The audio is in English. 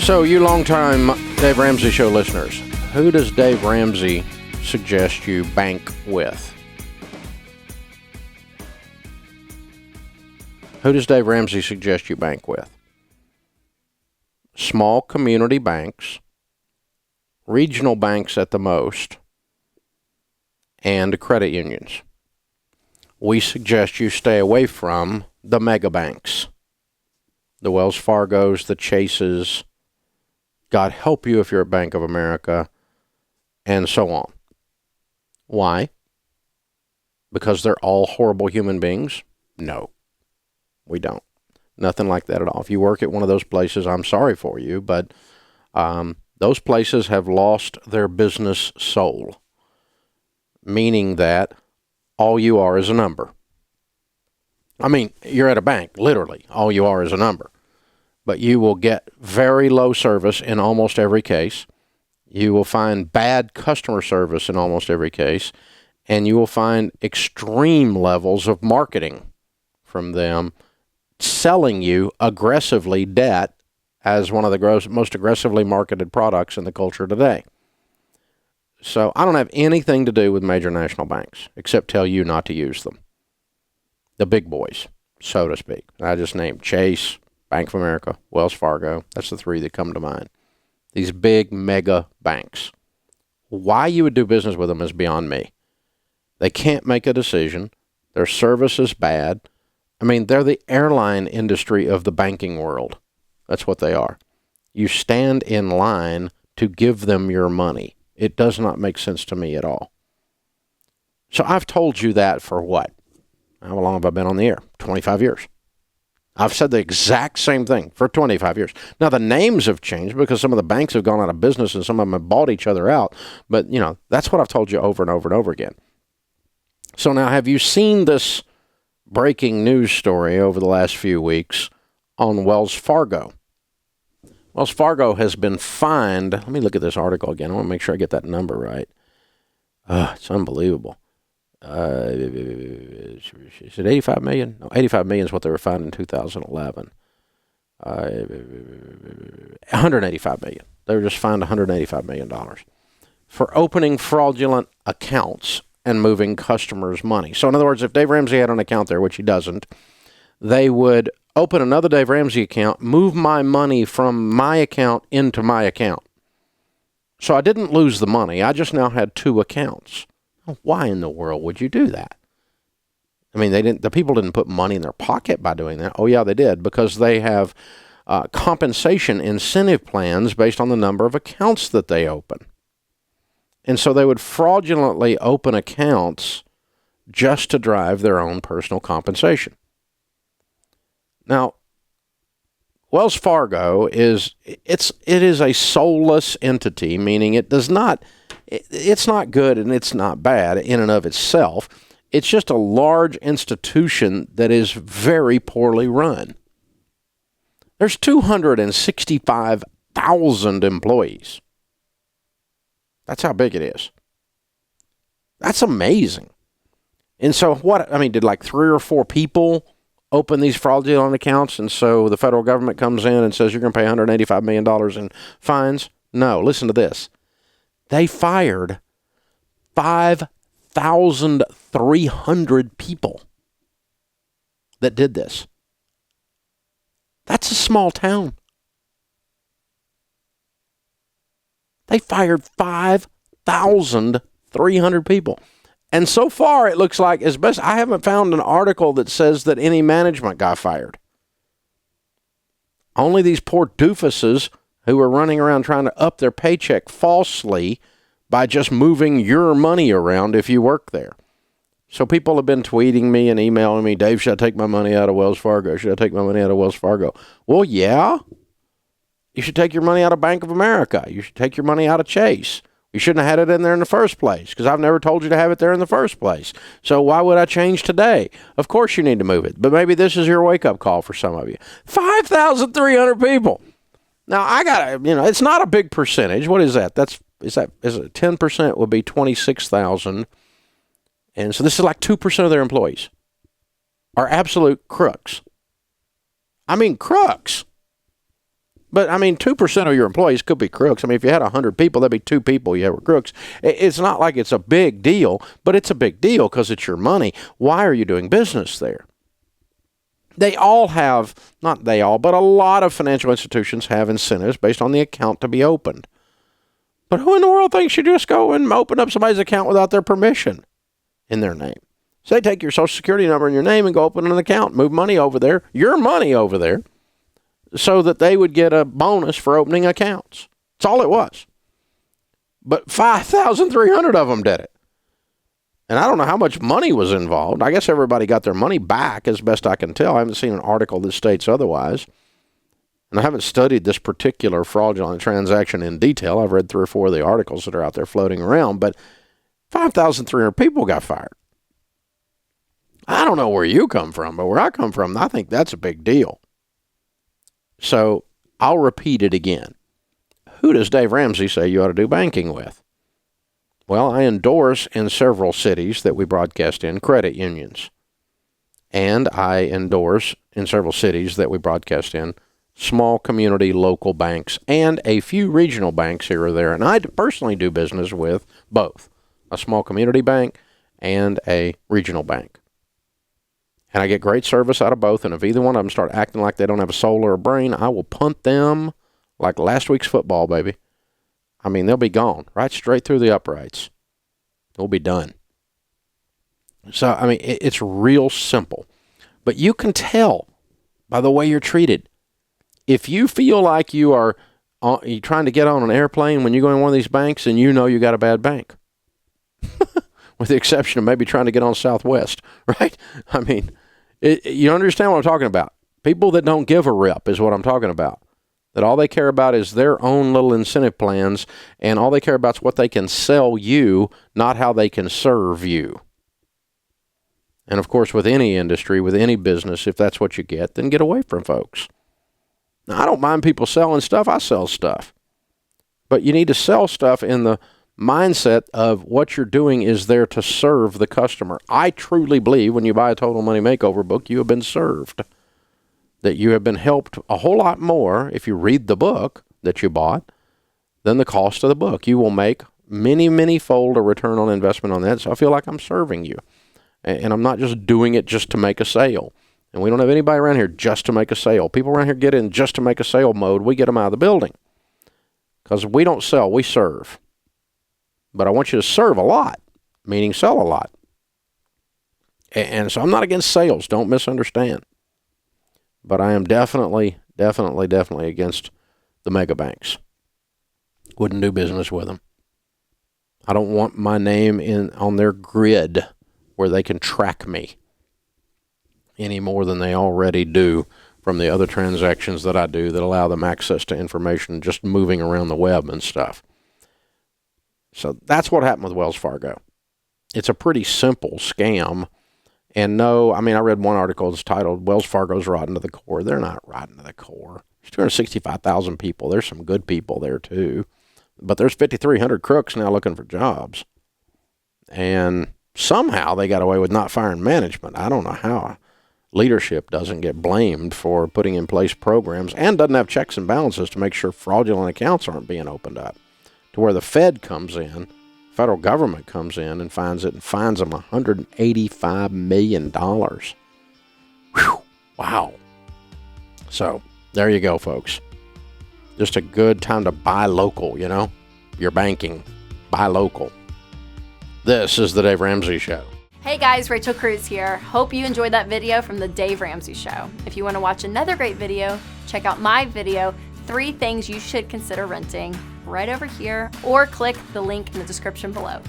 So, you long-time Dave Ramsey Show listeners, who does Dave Ramsey suggest you bank with? Who does Dave Ramsey suggest you bank with? Small community banks, regional banks at the most, and credit unions. We suggest you stay away from the mega banks, the Wells Fargos, the Chases. God help you if you're at Bank of America, and so on. Why? Because they're all horrible human beings? No, we don't. Nothing like that at all. If you work at one of those places, I'm sorry for you, but those places have lost their business soul, meaning that all you are is a number. I mean, you're at a bank, literally. All you are is a number. But you will get very low service in almost every case. You will find bad customer service in almost every case. And you will find extreme levels of marketing from them, selling you aggressively debt as one of the most aggressively marketed products in the culture today. So I don't have anything to do with major national banks except tell you not to use them. The big boys, so to speak. I just named Chase, Bank of America, Wells Fargo. That's the three that come to mind. These big mega banks. Why you would do business with them is beyond me. They can't make a decision. Their service is bad. I mean, they're the airline industry of the banking world. That's what they are. You stand in line to give them your money. It does not make sense to me at all. So I've told you that for what? How long have I been on the air? 25 years. I've said the exact same thing for 25 years. Now, the names have changed because some of the banks have gone out of business and some of them have bought each other out. But, you know, that's what I've told you over and over and over again. So now, have you seen this breaking news story over the last few weeks on Wells Fargo? Wells Fargo has been fined. Let me look at this article again. I want to make sure I get that number right. It's unbelievable. Is it 85 million? No, 85 million is what they were fined in 2011. 185 million. They were just fined $185 million for opening fraudulent accounts and moving customers' money. So in other words, if Dave Ramsey had an account there, which he doesn't, they would open another Dave Ramsey account, move my money from my account into my account. So I didn't lose the money. I just now had two accounts. Why in the world would you do that? I mean, the people didn't put money in their pocket by doing that. Oh, yeah, they did, because they have compensation incentive plans based on the number of accounts that they open. And so they would fraudulently open accounts just to drive their own personal compensation. Now, Wells Fargo is a soulless entity, meaning it's not good and it's not bad in and of itself. It's just a large institution that is very poorly run. There's 265,000 employees. That's how big it is. That's amazing. And so did like 3 or 4 people open these fraudulent accounts, and so the federal government comes in and says you're going to pay $185 million in fines? No, listen to this. They fired 5,300 people that did this. That's a small town. They fired 5,300 people. And so far, it looks like, as best, I haven't found an article that says that any management got fired. Only these poor doofuses who are running around trying to up their paycheck falsely by just moving your money around if you work there. So people have been tweeting me and emailing me, Dave, should I take my money out of Wells Fargo? Should I take my money out of Wells Fargo? Well, yeah. You should take your money out of Bank of America. You should take your money out of Chase. You shouldn't have had it in there in the first place because I've never told you to have it there in the first place. So why would I change today? Of course you need to move it. But maybe this is your wake-up call for some of you. 5,300 people. Now, it's not a big percentage. What is that? Is it 10% would be 26,000. And so this is like 2% of their employees are absolute crooks. I mean, crooks. But, I mean, 2% of your employees could be crooks. I mean, if you had 100 people, that'd be 2 people you had were crooks. It's not like it's a big deal, but it's a big deal because it's your money. Why are you doing business there? They all have, not they all, but a lot of financial institutions have incentives based on the account to be opened. But who in the world thinks you just go and open up somebody's account without their permission in their name? So they take your Social Security number and your name and go open an account, move money over there, your money over there, so that they would get a bonus for opening accounts. That's all it was. But 5,300 of them did it. And I don't know how much money was involved. I guess everybody got their money back as best I can tell. I haven't seen an article that states otherwise. And I haven't studied this particular fraudulent transaction in detail. I've read 3 or 4 of the articles that are out there floating around. But 5,300 people got fired. I don't know where you come from, but where I come from, I think that's a big deal. So I'll repeat it again. Who does Dave Ramsey say you ought to do banking with? Well, I endorse in several cities that we broadcast in credit unions. And I endorse in several cities that we broadcast in small community local banks and a few regional banks here or there. And I personally do business with both, a small community bank and a regional bank. And I get great service out of both. And if either one of them start acting like they don't have a soul or a brain, I will punt them like last week's football, baby. I mean, they'll be gone right straight through the uprights. They'll be done. So, I mean, it's real simple. But you can tell by the way you're treated. If you feel like you're trying to get on an airplane when you go in one of these banks and you know you got a bad bank, with the exception of maybe trying to get on Southwest, right? I mean, you understand what I'm talking about. People that don't give a rip is what I'm talking about. That all they care about is their own little incentive plans, and all they care about is what they can sell you, not how they can serve you. And, of course, with any industry, with any business, if that's what you get, then get away from folks. Now, I don't mind people selling stuff. I sell stuff. But you need to sell stuff in the mindset of what you're doing is there to serve the customer. I truly believe when you buy a Total Money Makeover book, you have been served. That you have been helped a whole lot more if you read the book that you bought than the cost of the book. You will make many, many fold a return on investment on that. So I feel like I'm serving you. And I'm not just doing it just to make a sale. And we don't have anybody around here just to make a sale. People around here get in just to make a sale mode. We get them out of the building. Because we don't sell, we serve. But I want you to serve a lot, meaning sell a lot. And so I'm not against sales. Don't misunderstand. But I am definitely against the mega banks. Wouldn't do business with them. I don't want my name on their grid where they can track me any more than they already do from the other transactions that I do that allow them access to information just moving around the web and stuff. So that's what happened with Wells Fargo. It's a pretty simple scam. And no, I mean, I read one article that's titled, Wells Fargo's rotten to the core. They're not rotten to the core. There's 265,000 people. There's some good people there, too. But there's 5,300 crooks now looking for jobs. And somehow they got away with not firing management. I don't know how leadership doesn't get blamed for putting in place programs and doesn't have checks and balances to make sure fraudulent accounts aren't being opened up. To where the Fed comes in. Federal government comes in and finds it and fines them $185 million. Whew, wow. So there you go, folks. Just a good time to buy local, you know. You're banking. Buy local. This is the Dave Ramsey Show. Hey guys, Rachel Cruz here. Hope you enjoyed that video from the Dave Ramsey Show. If you want to watch another great video, check out my video, 3 Things You Should Consider Renting, right over here, or click the link in the description below.